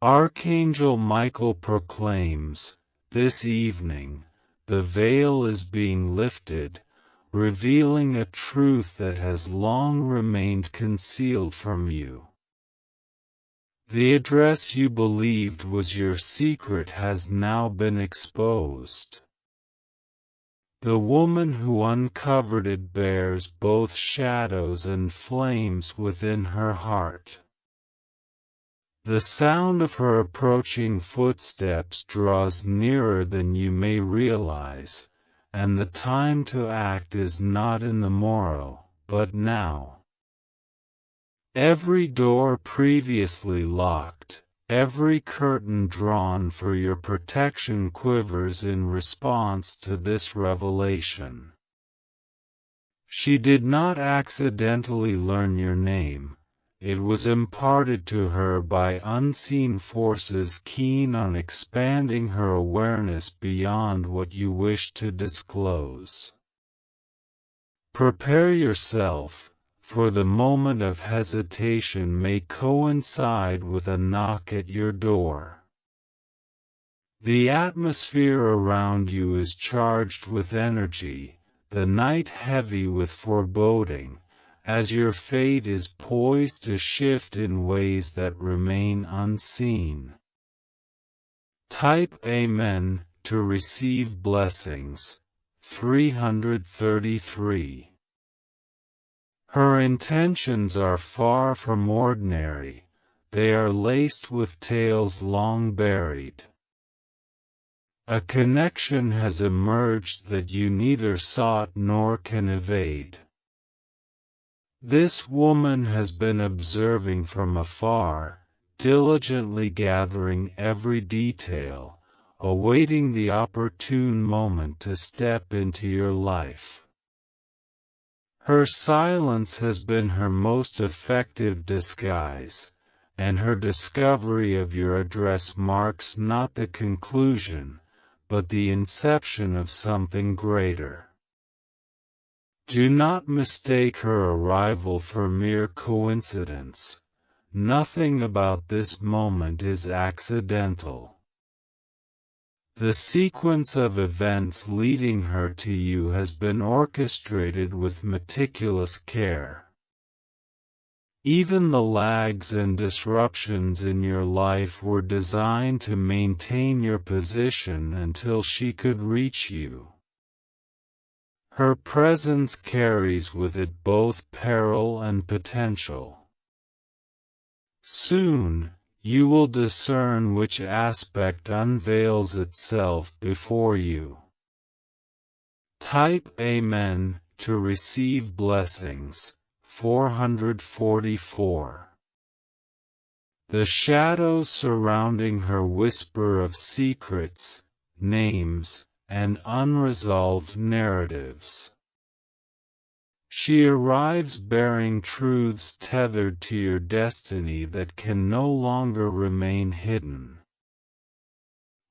Archangel Michael proclaims, "This evening, the veil is being lifted, revealing a truth that has long remained concealed from you. The address you believed was your secret has now been exposed. The woman who uncovered it bears both shadows and flames within her heart. The sound of her approaching footsteps draws nearer than you may realize, and the time to act is not in the morrow, but now. Every door previously locked, every curtain drawn for your protection quivers in response to this revelation. She did not accidentally learn your name. It was imparted to her by unseen forces keen on expanding her awareness beyond what you wish to disclose. Prepare yourself, for the moment of hesitation may coincide with a knock at your door. The atmosphere around you is charged with energy, the night heavy with foreboding, as your fate is poised to shift in ways that remain unseen. Type Amen to receive blessings. 333. Her intentions are far from ordinary, they are laced with tales long buried. A connection has emerged that you neither sought nor can evade. This woman has been observing from afar, diligently gathering every detail, awaiting the opportune moment to step into your life. Her silence has been her most effective disguise, and her discovery of your address marks not the conclusion, but the inception of something greater. Do not mistake her arrival for mere coincidence. Nothing about this moment is accidental. The sequence of events leading her to you has been orchestrated with meticulous care. Even the lags and disruptions in your life were designed to maintain your position until she could reach you. Her presence carries with it both peril and potential. Soon, you will discern which aspect unveils itself before you. Type Amen to receive blessings. 444. The shadows surrounding her whisper of secrets, names, and unresolved narratives. She arrives bearing truths tethered to your destiny that can no longer remain hidden.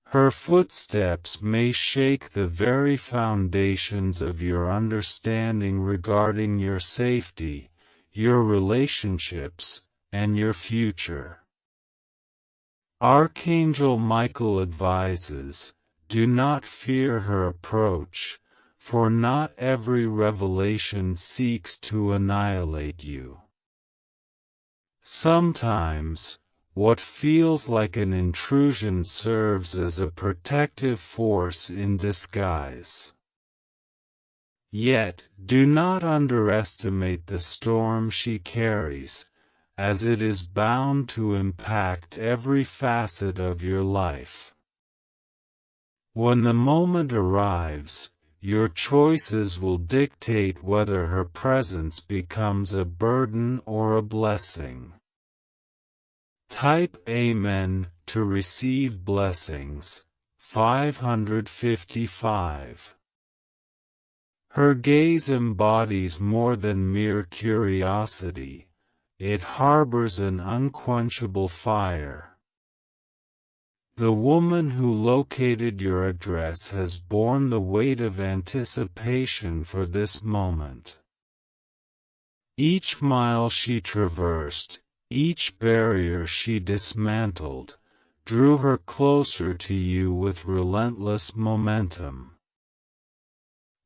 Her footsteps may shake the very foundations of your understanding regarding your safety, your relationships, and your future. Archangel Michael advises, do not fear her approach, for not every revelation seeks to annihilate you. Sometimes, what feels like an intrusion serves as a protective force in disguise. Yet, do not underestimate the storm she carries, as it is bound to impact every facet of your life. When the moment arrives, your choices will dictate whether her presence becomes a burden or a blessing. Type Amen to receive blessings. 555. Her gaze embodies more than mere curiosity, it harbors an unquenchable fire. The woman who located your address has borne the weight of anticipation for this moment. Each mile she traversed, each barrier she dismantled, drew her closer to you with relentless momentum.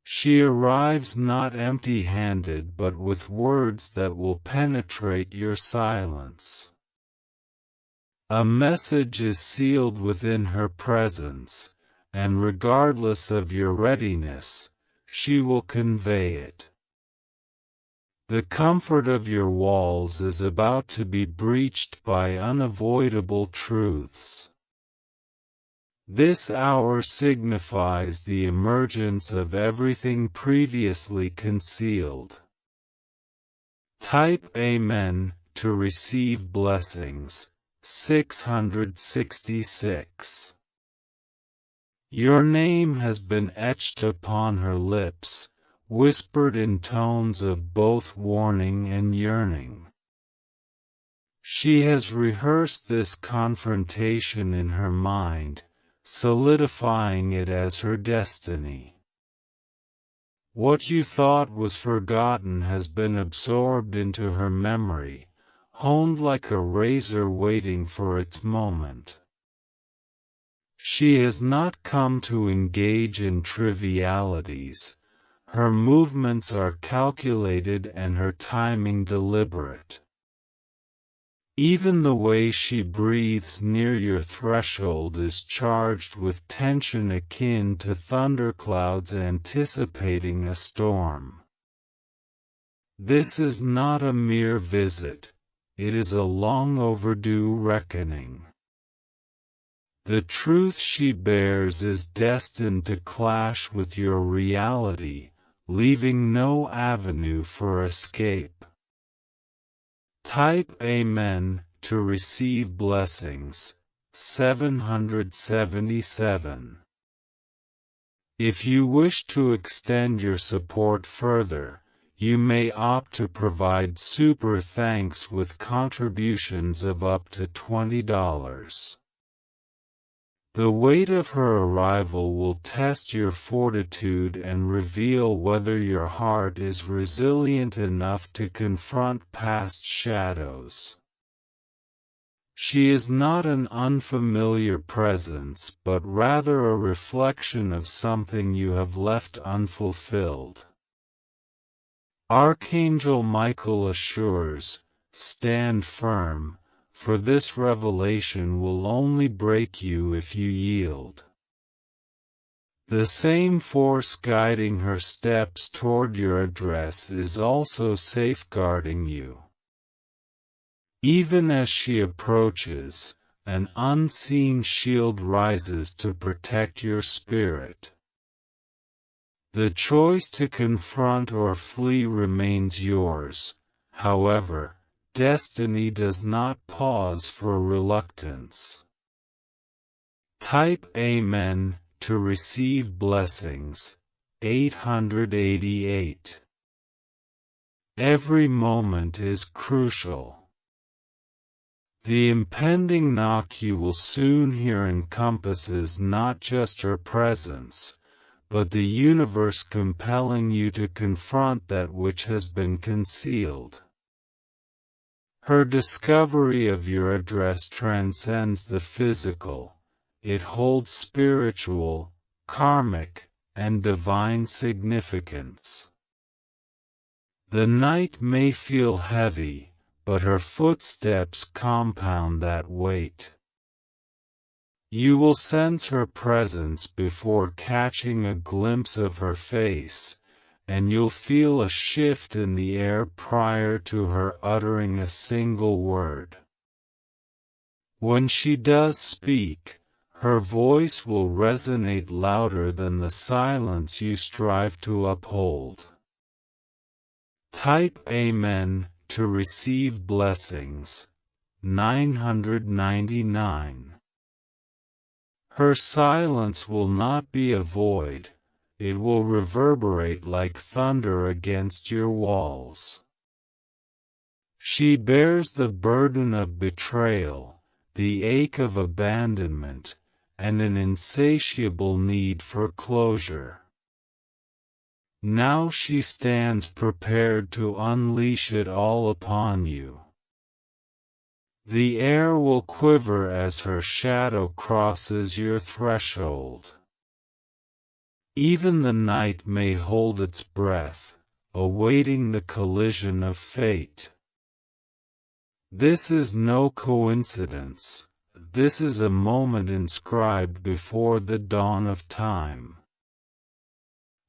She arrives not empty-handed but with words that will penetrate your silence. A message is sealed within her presence, and regardless of your readiness, she will convey it. The comfort of your walls is about to be breached by unavoidable truths. This hour signifies the emergence of everything previously concealed. Type Amen to receive blessings. 666. Your name has been etched upon her lips, whispered in tones of both warning and yearning. She has rehearsed this confrontation in her mind, solidifying it as her destiny. What you thought was forgotten has been absorbed into her memory, honed like a razor waiting for its moment. She has not come to engage in trivialities. Her movements are calculated and her timing deliberate. Even the way she breathes near your threshold is charged with tension akin to thunderclouds anticipating a storm. This is not a mere visit, it is a long overdue reckoning. The truth she bears is destined to clash with your reality, leaving no avenue for escape. Type Amen to receive blessings. 777. If you wish to extend your support further, you may opt to provide super thanks with contributions of up to $20. The weight of her arrival will test your fortitude and reveal whether your heart is resilient enough to confront past shadows. She is not an unfamiliar presence but rather a reflection of something you have left unfulfilled. Archangel Michael assures, "Stand firm, for this revelation will only break you if you yield." The same force guiding her steps toward your address is also safeguarding you. Even as she approaches, an unseen shield rises to protect your spirit. The choice to confront or flee remains yours, however, destiny does not pause for reluctance. Type Amen to receive blessings. 888. Every moment is crucial. The impending knock you will soon hear encompasses not just her presence, but the universe compelling you to confront that which has been concealed. Her discovery of your address transcends the physical. It holds spiritual, karmic, and divine significance. The night may feel heavy, but her footsteps compound that weight. You will sense her presence before catching a glimpse of her face, and you'll feel a shift in the air prior to her uttering a single word. When she does speak, her voice will resonate louder than the silence you strive to uphold. Type Amen to receive blessings. 999. Her silence will not be a void. It will reverberate like thunder against your walls. She bears the burden of betrayal, the ache of abandonment, and an insatiable need for closure. Now she stands prepared to unleash it all upon you. The air will quiver as her shadow crosses your threshold. Even the night may hold its breath, awaiting the collision of fate. This is no coincidence. This is a moment inscribed before the dawn of time.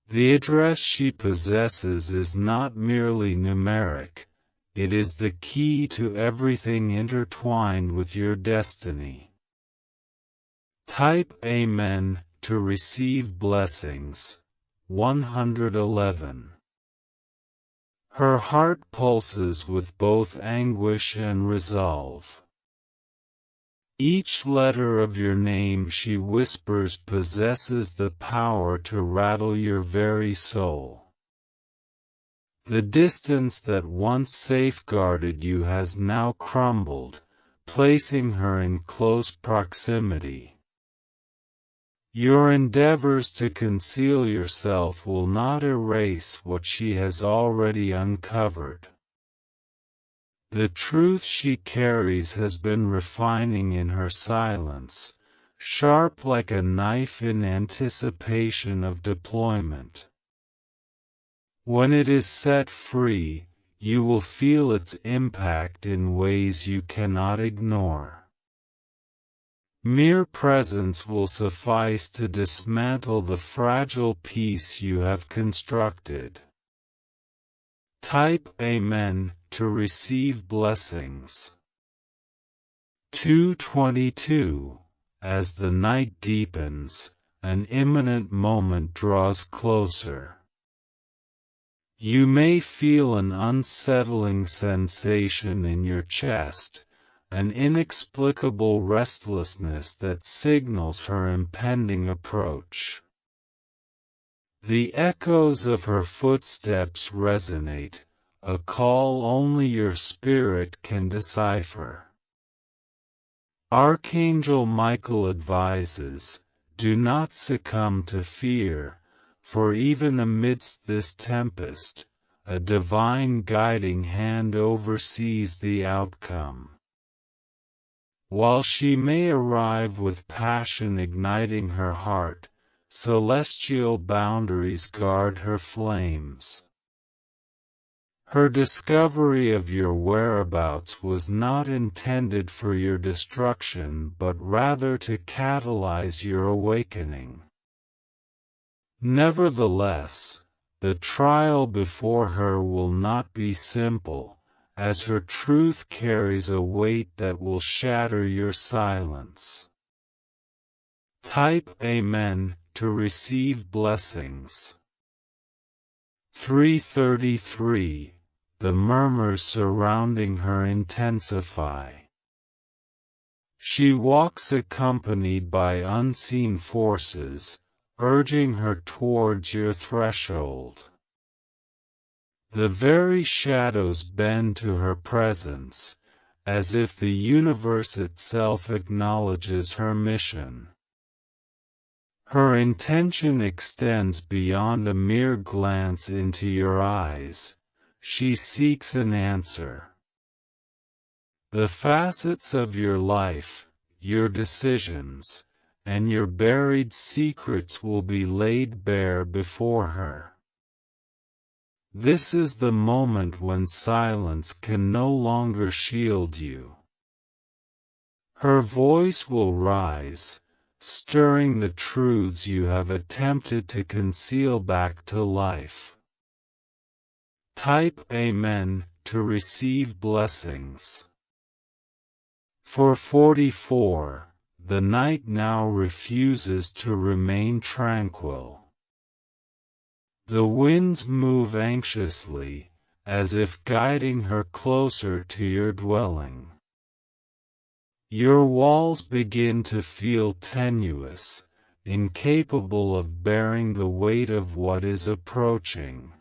The address she possesses is not merely numeric, it is the key to everything intertwined with your destiny. Type Amen to receive blessings. 111. Her heart pulses with both anguish and resolve. Each letter of your name she whispers possesses the power to rattle your very soul. The distance that once safeguarded you has now crumbled, placing her in close proximity. Your endeavors to conceal yourself will not erase what she has already uncovered. The truth she carries has been refining in her silence, sharp like a knife in anticipation of deployment. When it is set free, you will feel its impact in ways you cannot ignore. Mere presence will suffice to dismantle the fragile peace you have constructed. Type Amen to receive blessings. 222. As the night deepens, an imminent moment draws closer. You may feel an unsettling sensation in your chest, an inexplicable restlessness that signals her impending approach. The echoes of her footsteps resonate, a call only your spirit can decipher. Archangel Michael advises, do not succumb to fear, for even amidst this tempest, a divine guiding hand oversees the outcome. While she may arrive with passion igniting her heart, celestial boundaries guard her flames. Her discovery of your whereabouts was not intended for your destruction but rather to catalyze your awakening. Nevertheless, the trial before her will not be simple, as her truth carries a weight that will shatter your silence. Type Amen to receive blessings. 333. The murmurs surrounding her intensify. She walks accompanied by unseen forces, urging her towards your threshold. The very shadows bend to her presence, as if the universe itself acknowledges her mission. Her intention extends beyond a mere glance into your eyes. She seeks an answer. The facets of your life, your decisions, and your buried secrets will be laid bare before her. This is the moment when silence can no longer shield you. Her voice will rise, stirring the truths you have attempted to conceal back to life. Type Amen to receive blessings. For 44, the night now refuses to remain tranquil. The winds move anxiously, as if guiding her closer to your dwelling. Your walls begin to feel tenuous, incapable of bearing the weight of what is approaching.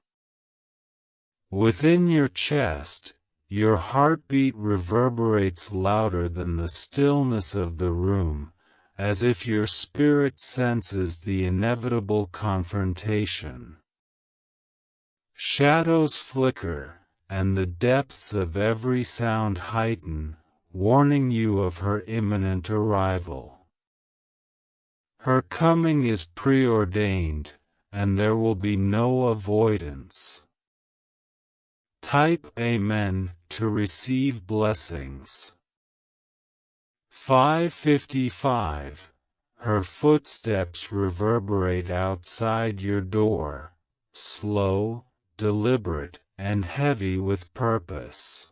Within your chest, your heartbeat reverberates louder than the stillness of the room, as if your spirit senses the inevitable confrontation. Shadows flicker, and the depths of every sound heighten, warning you of her imminent arrival. Her coming is preordained, and there will be no avoidance. Type Amen to receive blessings. 555. Her footsteps reverberate outside your door, slow, deliberate, and heavy with purpose.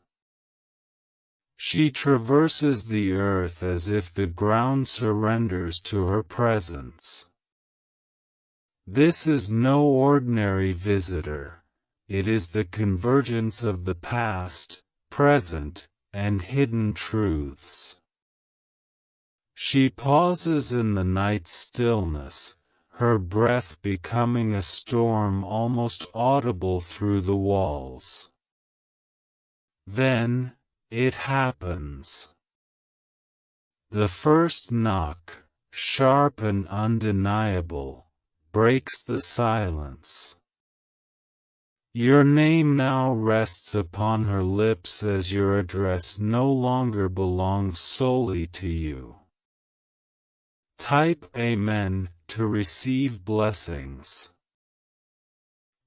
She traverses the earth as if the ground surrenders to her presence. This is no ordinary visitor. It is the convergence of the past, present, and hidden truths. She pauses in the night's stillness, her breath becoming a storm almost audible through the walls. Then, it happens. The first knock, sharp and undeniable, breaks the silence. Your name now rests upon her lips as your address no longer belongs solely to you. Type Amen to receive blessings.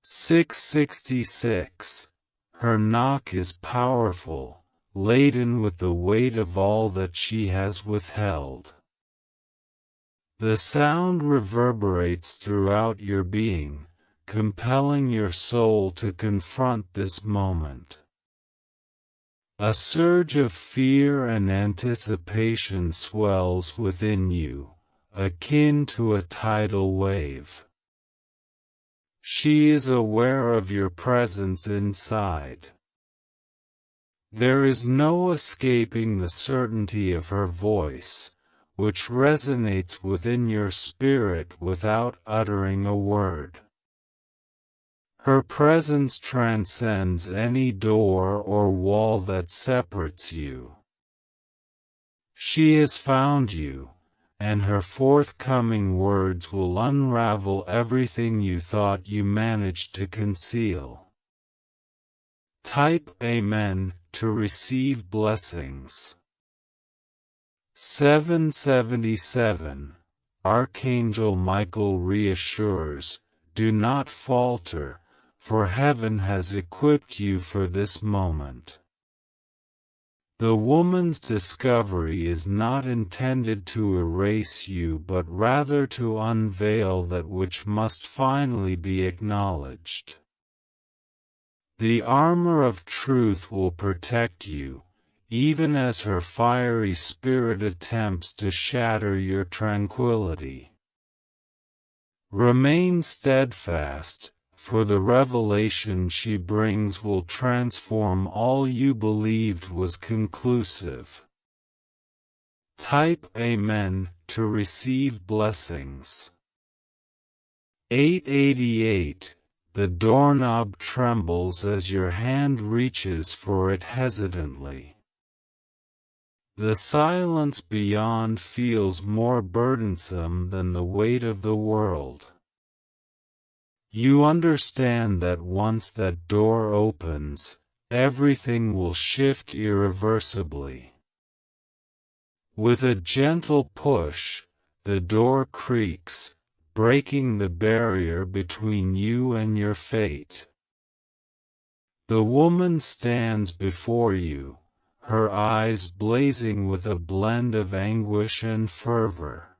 666. Her knock is powerful, laden with the weight of all that she has withheld. The sound reverberates throughout your being, compelling your soul to confront this moment. A surge of fear and anticipation swells within you, akin to a tidal wave. She is aware of your presence inside. There is no escaping the certainty of her voice, which resonates within your spirit without uttering a word. Her presence transcends any door or wall that separates you. She has found you, and her forthcoming words will unravel everything you thought you managed to conceal. Type Amen to receive blessings. 777. Archangel Michael reassures, do not falter, for heaven has equipped you for this moment. The woman's discovery is not intended to erase you but rather to unveil that which must finally be acknowledged. The armor of truth will protect you, even as her fiery spirit attempts to shatter your tranquility. Remain steadfast, for the revelation she brings will transform all you believed was conclusive. Type Amen to receive blessings. 888. The doorknob trembles as your hand reaches for it hesitantly. The silence beyond feels more burdensome than the weight of the world. You understand that once that door opens, everything will shift irreversibly. With a gentle push, the door creaks, breaking the barrier between you and your fate. The woman stands before you, her eyes blazing with a blend of anguish and fervor.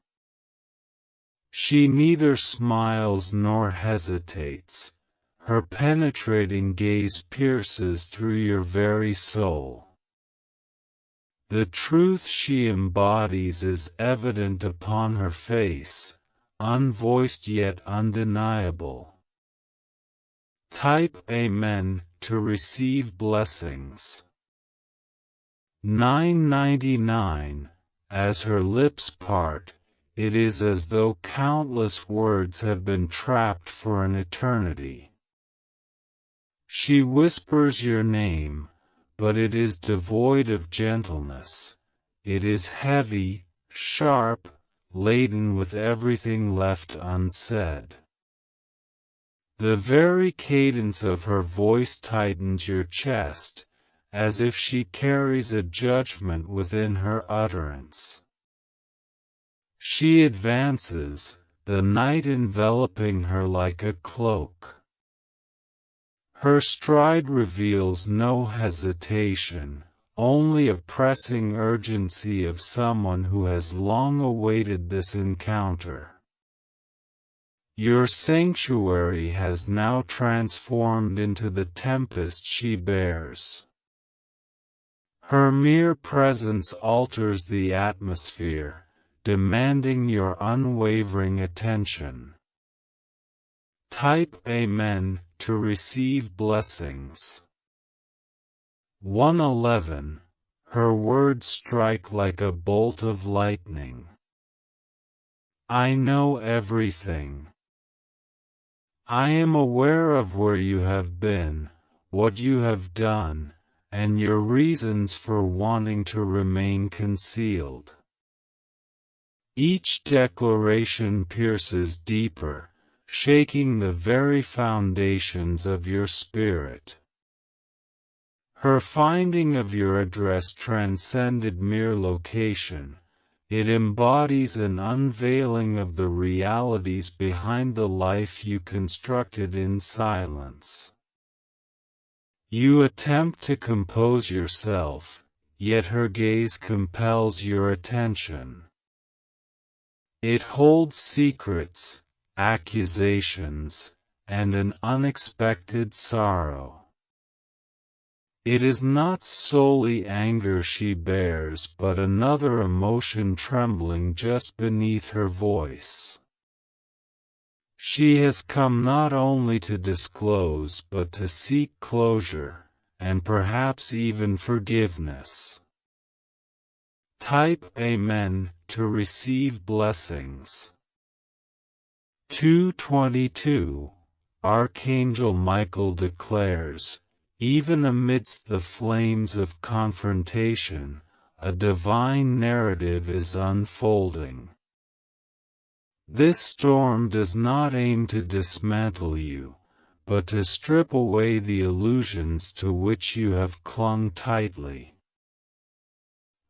She neither smiles nor hesitates. Her penetrating gaze pierces through your very soul. The truth she embodies is evident upon her face, unvoiced yet undeniable. Type Amen to receive blessings. 999. As her lips part, it is as though countless words have been trapped for an eternity. She whispers your name, but it is devoid of gentleness. It is heavy, sharp, laden with everything left unsaid. The very cadence of her voice tightens your chest, as if she carries a judgment within her utterance. She advances, the night enveloping her like a cloak. Her stride reveals no hesitation, only a pressing urgency of someone who has long awaited this encounter. Your sanctuary has now transformed into the tempest she bears. Her mere presence alters the atmosphere, demanding your unwavering attention. Type Amen to receive blessings. 111. Her words strike like a bolt of lightning. I know everything. I am aware of where you have been, what you have done, and your reasons for wanting to remain concealed. Each declaration pierces deeper, shaking the very foundations of your spirit. Her finding of your address transcended mere location. It embodies an unveiling of the realities behind the life you constructed in silence. You attempt to compose yourself, yet her gaze compels your attention. It holds secrets, accusations, and an unexpected sorrow. It is not solely anger she bears but another emotion trembling just beneath her voice. She has come not only to disclose but to seek closure, and perhaps even forgiveness. Type Amen to receive blessings. 222. Archangel Michael declares, even amidst the flames of confrontation, a divine narrative is unfolding. This storm does not aim to dismantle you, but to strip away the illusions to which you have clung tightly.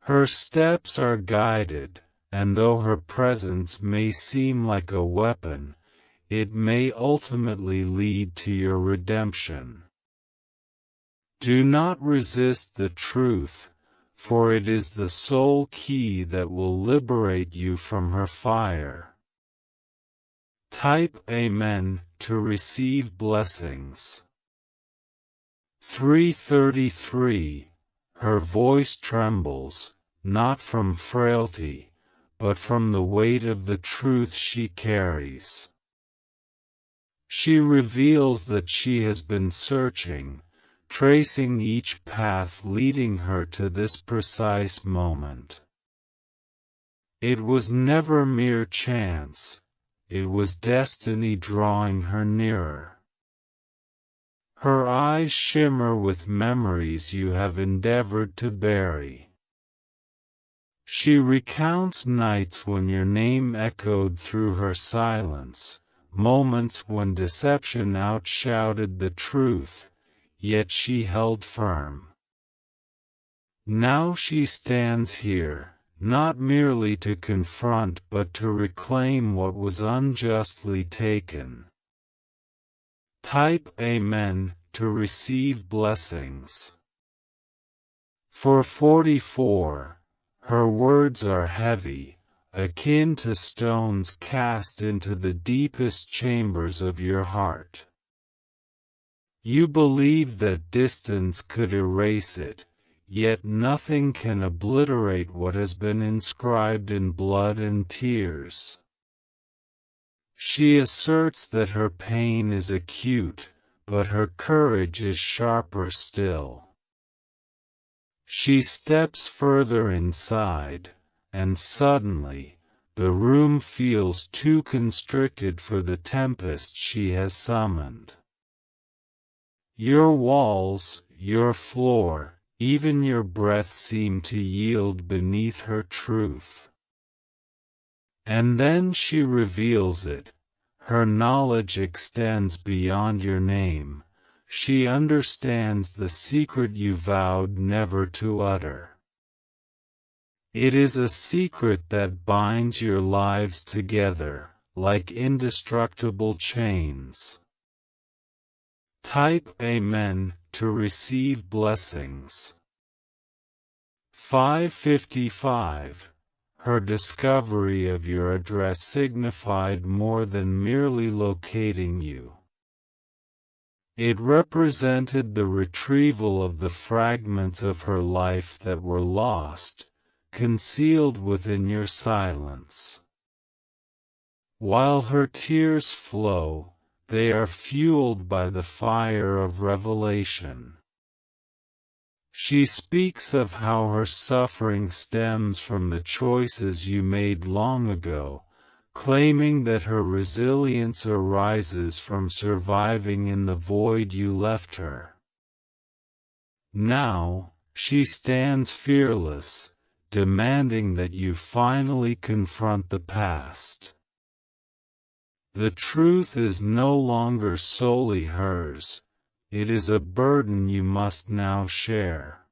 Her steps are guided, and though her presence may seem like a weapon, it may ultimately lead to your redemption. Do not resist the truth, for it is the sole key that will liberate you from her fire. Type Amen to receive blessings. 333. Her voice trembles, not from frailty, but from the weight of the truth she carries. She reveals that she has been searching, tracing each path leading her to this precise moment. It was never mere chance, it was destiny drawing her nearer. Her eyes shimmer with memories you have endeavored to bury. She recounts nights when your name echoed through her silence, moments when deception outshouted the truth, yet she held firm. Now she stands here, not merely to confront but to reclaim what was unjustly taken. Type Amen to receive blessings. For 44, her words are heavy, akin to stones cast into the deepest chambers of your heart. You believe that distance could erase it, yet nothing can obliterate what has been inscribed in blood and tears. She asserts that her pain is acute, but her courage is sharper still. She steps further inside, and suddenly, the room feels too constricted for the tempest she has summoned. Your walls, your floor, even your breath seem to yield beneath her truth. And then she reveals it. Her knowledge extends beyond your name, she understands the secret you vowed never to utter. It is a secret that binds your lives together, like indestructible chains. Type Amen to receive blessings. 555. Her discovery of your address signified more than merely locating you. It represented the retrieval of the fragments of her life that were lost, concealed within your silence. While her tears flow, they are fueled by the fire of revelation. She speaks of how her suffering stems from the choices you made long ago, claiming that her resilience arises from surviving in the void you left her. Now, she stands fearless, demanding that you finally confront the past. The truth is no longer solely hers. It is a burden you must now share.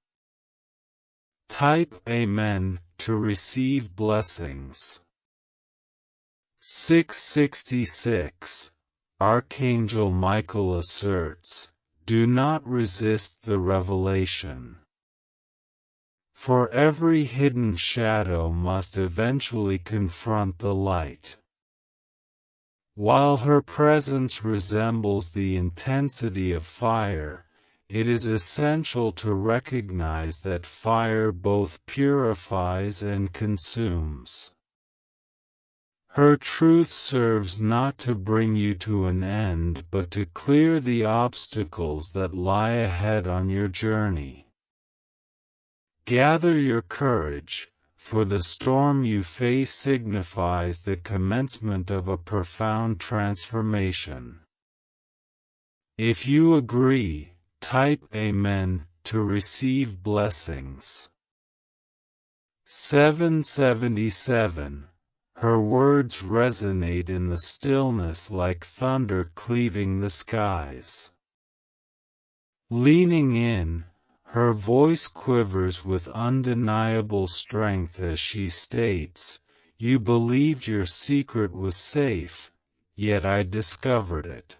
Type Amen to receive blessings. 666. Archangel Michael asserts, "Do not resist the revelation. For every hidden shadow must eventually confront the light." While her presence resembles the intensity of fire, it is essential to recognize that fire both purifies and consumes. Her truth serves not to bring you to an end but to clear the obstacles that lie ahead on your journey. Gather your courage, for the storm you face signifies the commencement of a profound transformation. If you agree, type Amen to receive blessings. 777. Her words resonate in the stillness like thunder cleaving the skies. Leaning in, her voice quivers with undeniable strength as she states, "You believed your secret was safe, yet I discovered it."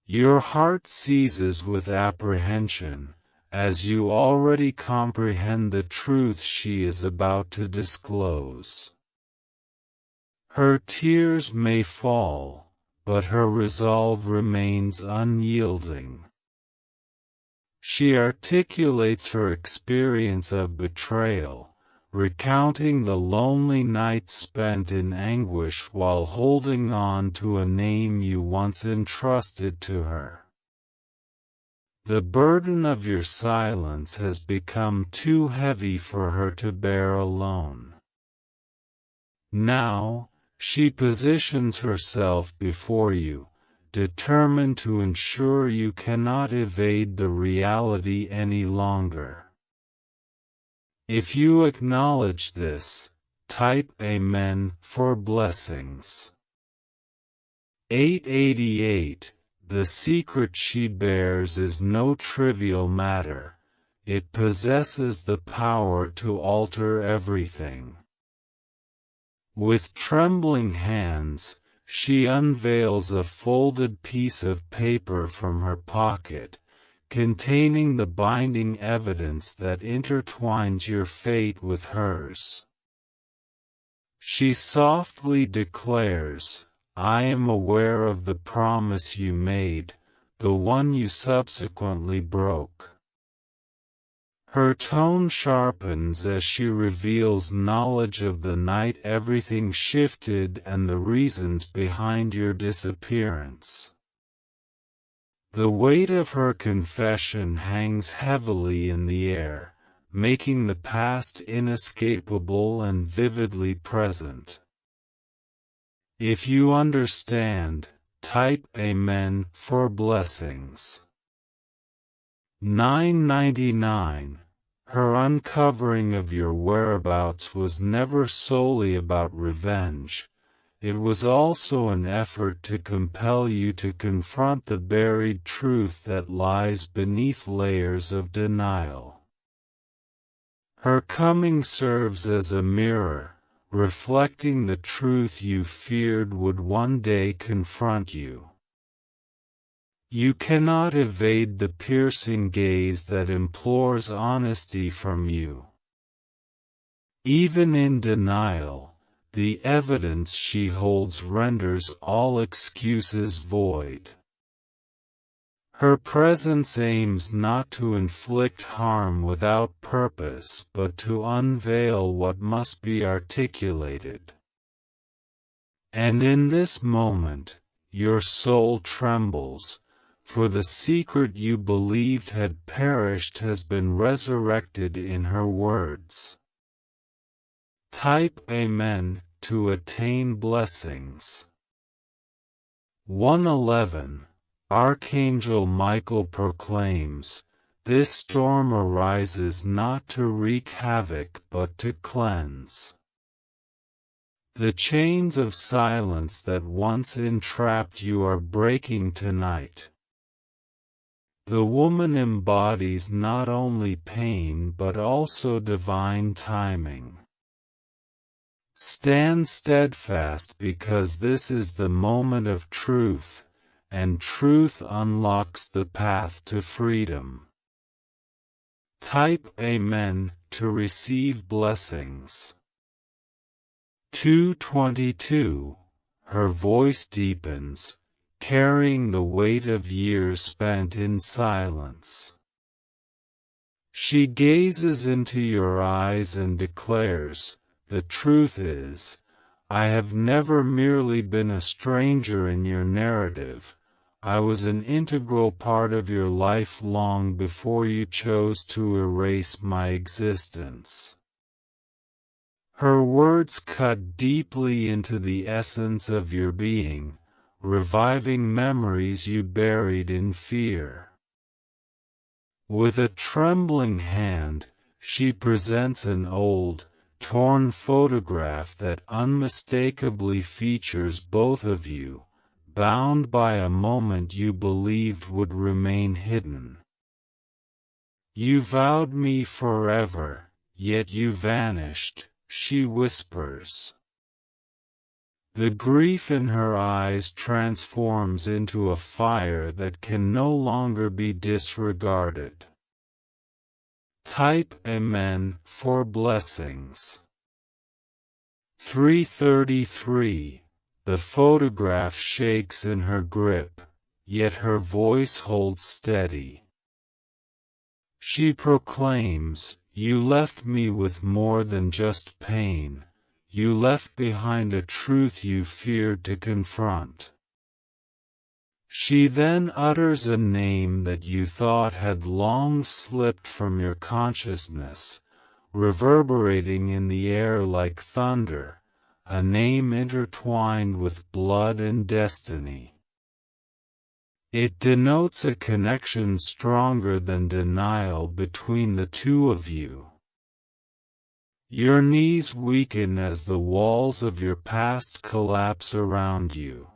Your heart seizes with apprehension, as you already comprehend the truth she is about to disclose. Her tears may fall, but her resolve remains unyielding. She articulates her experience of betrayal, recounting the lonely nights spent in anguish while holding on to a name you once entrusted to her. The burden of your silence has become too heavy for her to bear alone. Now, she positions herself before you, determined to ensure you cannot evade the reality any longer. If you acknowledge this, type Amen for blessings. 888. The secret she bears is no trivial matter. It possesses the power to alter everything. With trembling hands, she unveils a folded piece of paper from her pocket, containing the binding evidence that intertwines your fate with hers. She softly declares, "I am aware of the promise you made, the one you subsequently broke." Her tone sharpens as she reveals knowledge of the night everything shifted and the reasons behind your disappearance. The weight of her confession hangs heavily in the air, making the past inescapable and vividly present. If you understand, type Amen for blessings. 999. Her uncovering of your whereabouts was never solely about revenge. it was also an effort to compel you to confront the buried truth that lies beneath layers of denial. Her coming serves as a mirror, reflecting the truth you feared would one day confront you. You cannot evade the piercing gaze that implores honesty from you. Even in denial, the evidence she holds renders all excuses void. Her presence aims not to inflict harm without purpose but to unveil what must be articulated. And in this moment, your soul trembles, for the secret you believed had perished has been resurrected in her words. Type Amen to attain blessings. 111. Archangel Michael proclaims, "This storm arises not to wreak havoc but to cleanse." The chains of silence that once entrapped you are breaking tonight. The woman embodies not only pain but also divine timing. Stand steadfast because this is the moment of truth, and truth unlocks the path to freedom. Type Amen to receive blessings. 222. Her voice deepens, carrying the weight of years spent in silence. She gazes into your eyes and declares, "The truth is, I have never merely been a stranger in your narrative. I was an integral part of your life long before you chose to erase my existence." Her words cut deeply into the essence of your being, reviving memories you buried in fear. With a trembling hand, she presents an old, torn photograph that unmistakably features both of you, bound by a moment you believed would remain hidden. "You vowed me forever, yet you vanished," she whispers. The grief in her eyes transforms into a fire that can no longer be disregarded. Type Amen for blessings. 333. The photograph shakes in her grip, yet her voice holds steady. She proclaims, "You left me with more than just pain. You left behind a truth you feared to confront." She then utters a name that you thought had long slipped from your consciousness, reverberating in the air like thunder, a name intertwined with blood and destiny. It denotes a connection stronger than denial between the two of you. Your knees weaken as the walls of your past collapse around you.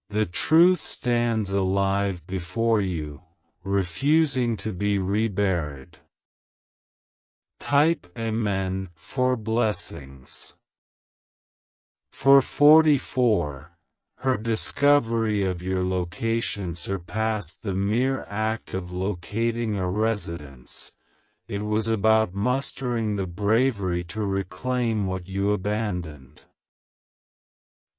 The truth stands alive before you, refusing to be reburied. Type Amen for blessings. For 44, her discovery of your location surpassed the mere act of locating a residence. It was about mustering the bravery to reclaim what you abandoned.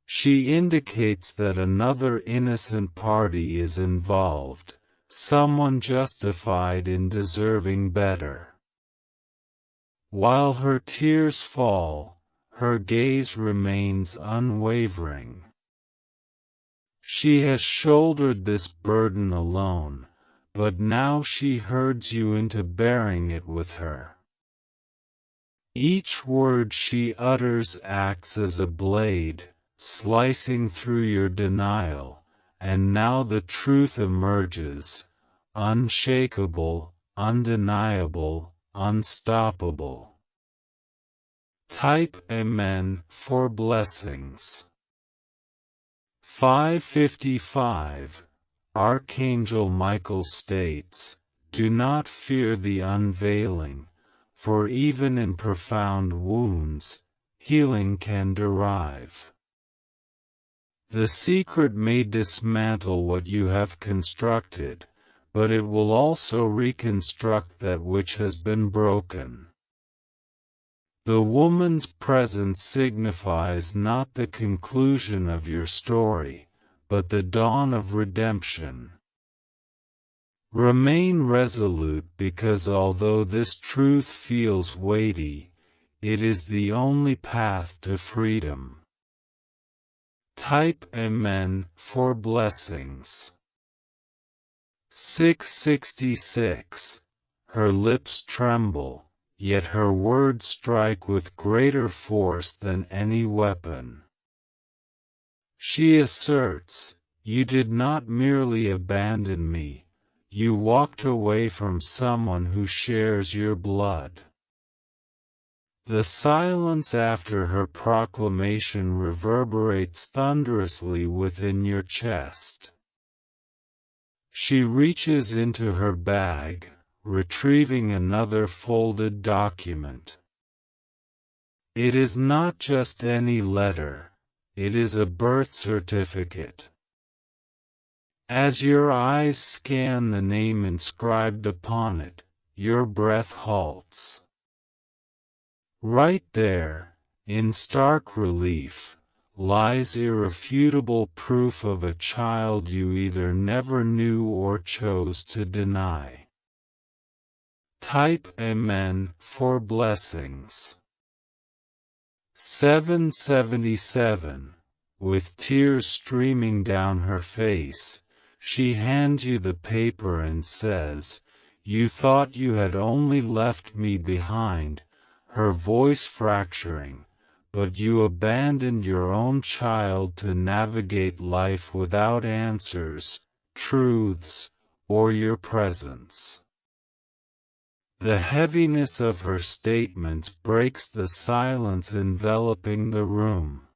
She indicates that another innocent party is involved, someone justified in deserving better. While her tears fall, her gaze remains unwavering. She has shouldered this burden alone, but now she herds you into bearing it with her. Each word she utters acts as a blade, slicing through your denial, and now the truth emerges, unshakable, undeniable, unstoppable. Type Amen for blessings. 555. Archangel Michael states, "Do not fear the unveiling, for even in profound wounds, healing can derive. The secret may dismantle what you have constructed, but it will also reconstruct that which has been broken." The woman's presence signifies not the conclusion of your story, but the dawn of redemption. Remain resolute, because although this truth feels weighty, it is the only path to freedom. Type Amen for blessings. 666. Her lips tremble, yet her words strike with greater force than any weapon. She asserts, "You did not merely abandon me, you walked away from someone who shares your blood." The silence after her proclamation reverberates thunderously within your chest. She reaches into her bag, retrieving another folded document. It is not just any letter, it is a birth certificate. As your eyes scan the name inscribed upon it, your breath halts. Right there, in stark relief, lies irrefutable proof of a child you either never knew or chose to deny. Type Amen for blessings. 777. With tears streaming down her face, she hands you the paper and says, "You thought you had only left me behind," her voice fracturing, "but you abandoned your own child to navigate life without answers, truths, or your presence." The heaviness of her statements breaks the silence enveloping the room.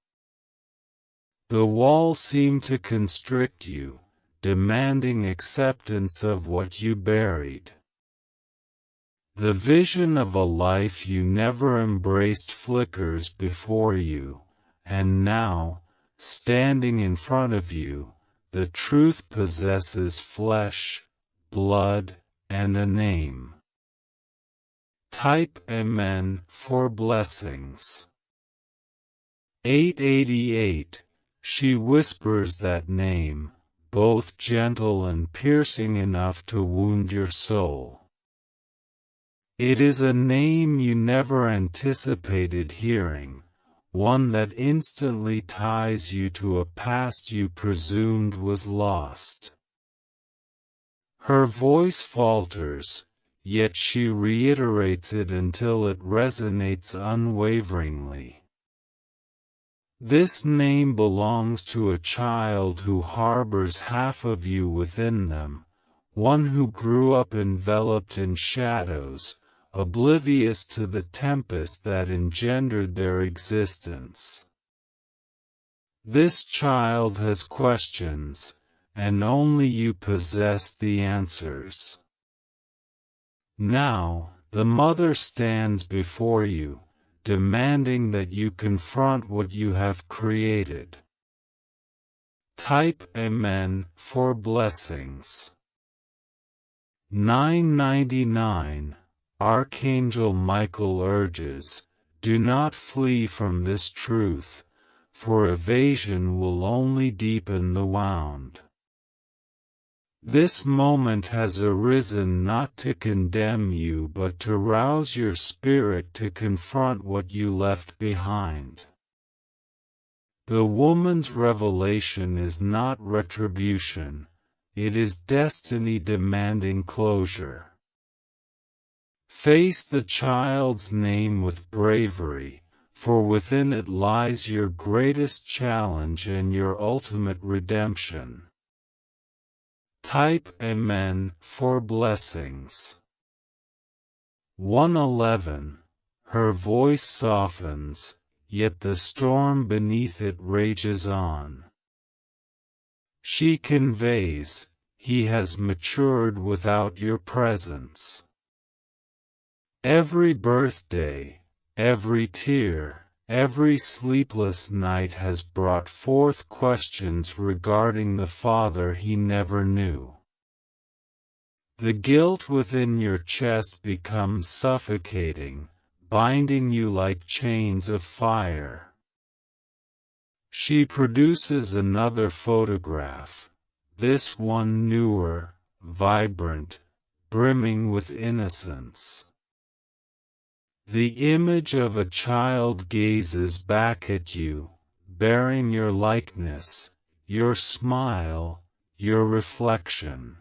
The walls seem to constrict you, demanding acceptance of what you buried. The vision of a life you never embraced flickers before you, and now, standing in front of you, the truth possesses flesh, blood, and a name. Type Amen for blessings. 888. She whispers that name, both gentle and piercing enough to wound your soul. It is a name you never anticipated hearing, one that instantly ties you to a past you presumed was lost. Her voice falters, yet she reiterates it until it resonates unwaveringly. This name belongs to a child who harbors half of you within them, one who grew up enveloped in shadows, oblivious to the tempest that engendered their existence. This child has questions, and only you possess the answers. Now, the mother stands before you, demanding that you confront what you have created. Type Amen for blessings. 999. Archangel Michael urges, "Do not flee from this truth, for evasion will only deepen the wound." This moment has arisen not to condemn you but to rouse your spirit to confront what you left behind. The woman's revelation is not retribution, it is destiny demanding closure. Face the child's name with bravery, for within it lies your greatest challenge and your ultimate redemption. Type Amen for blessings. 111. Her voice softens, yet the storm beneath it rages on. She conveys, he has matured without your presence. Every birthday, every tear, every sleepless night has brought forth questions regarding the father he never knew. The guilt within your chest becomes suffocating, binding you like chains of fire. She produces another photograph, this one newer, vibrant, brimming with innocence. The image of a child gazes back at you, bearing your likeness, your smile, your reflection.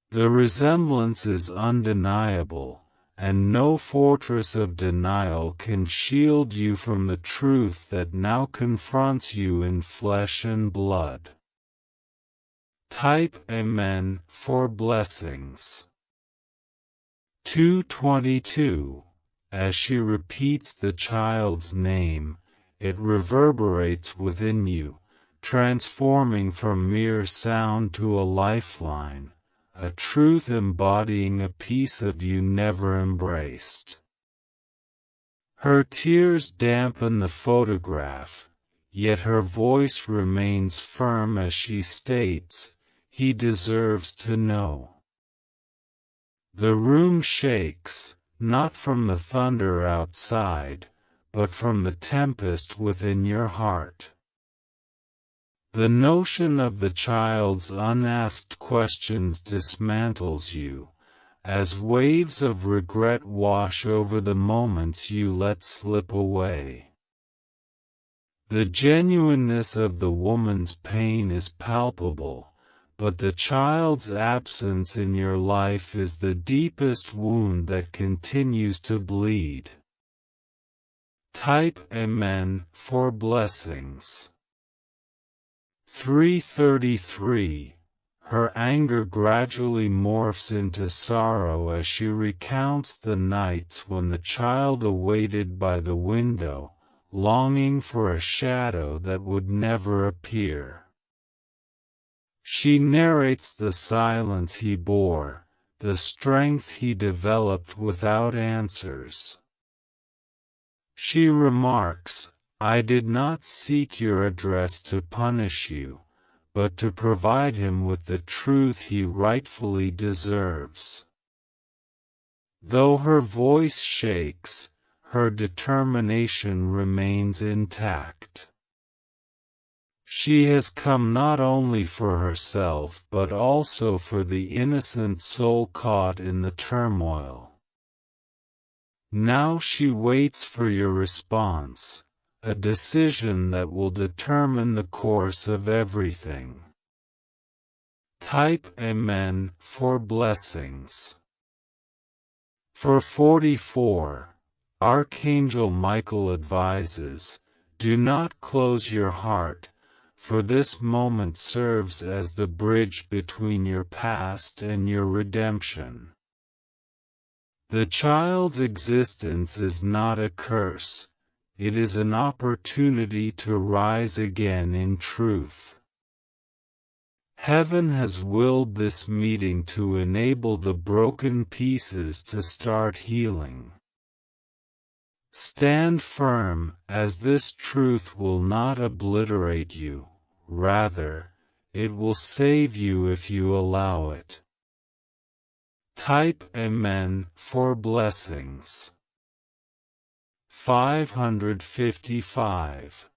The resemblance is undeniable, and no fortress of denial can shield you from the truth that now confronts you in flesh and blood. Type Amen for blessings. 222. As she repeats the child's name, it reverberates within you, transforming from mere sound to a lifeline, a truth embodying a piece of you never embraced. Her tears dampen the photograph, yet her voice remains firm as she states, "He deserves to know." The room shakes, not from the thunder outside, but from the tempest within your heart. The notion of the child's unasked questions dismantles you, as waves of regret wash over the moments you let slip away. The genuineness of the woman's pain is palpable, but the child's absence in your life is the deepest wound that continues to bleed. Type Amen for blessings. 333. Her anger gradually morphs into sorrow as she recounts the nights when the child awaited by the window, longing for a shadow that would never appear. She narrates the silence he bore, the strength he developed without answers. She remarks, "I did not seek your address to punish you, but to provide him with the truth he rightfully deserves." Though her voice shakes, her determination remains intact. She has come not only for herself but also for the innocent soul caught in the turmoil. Now she waits for your response, a decision that will determine the course of everything. Type Amen for blessings. For 44, Archangel Michael advises, do not close your heart, for this moment serves as the bridge between your past and your redemption. The child's existence is not a curse, it is an opportunity to rise again in truth. Heaven has willed this meeting to enable the broken pieces to start healing. Stand firm, as this truth will not obliterate you, rather, it will save you if you allow it. Type Amen for blessings. 555.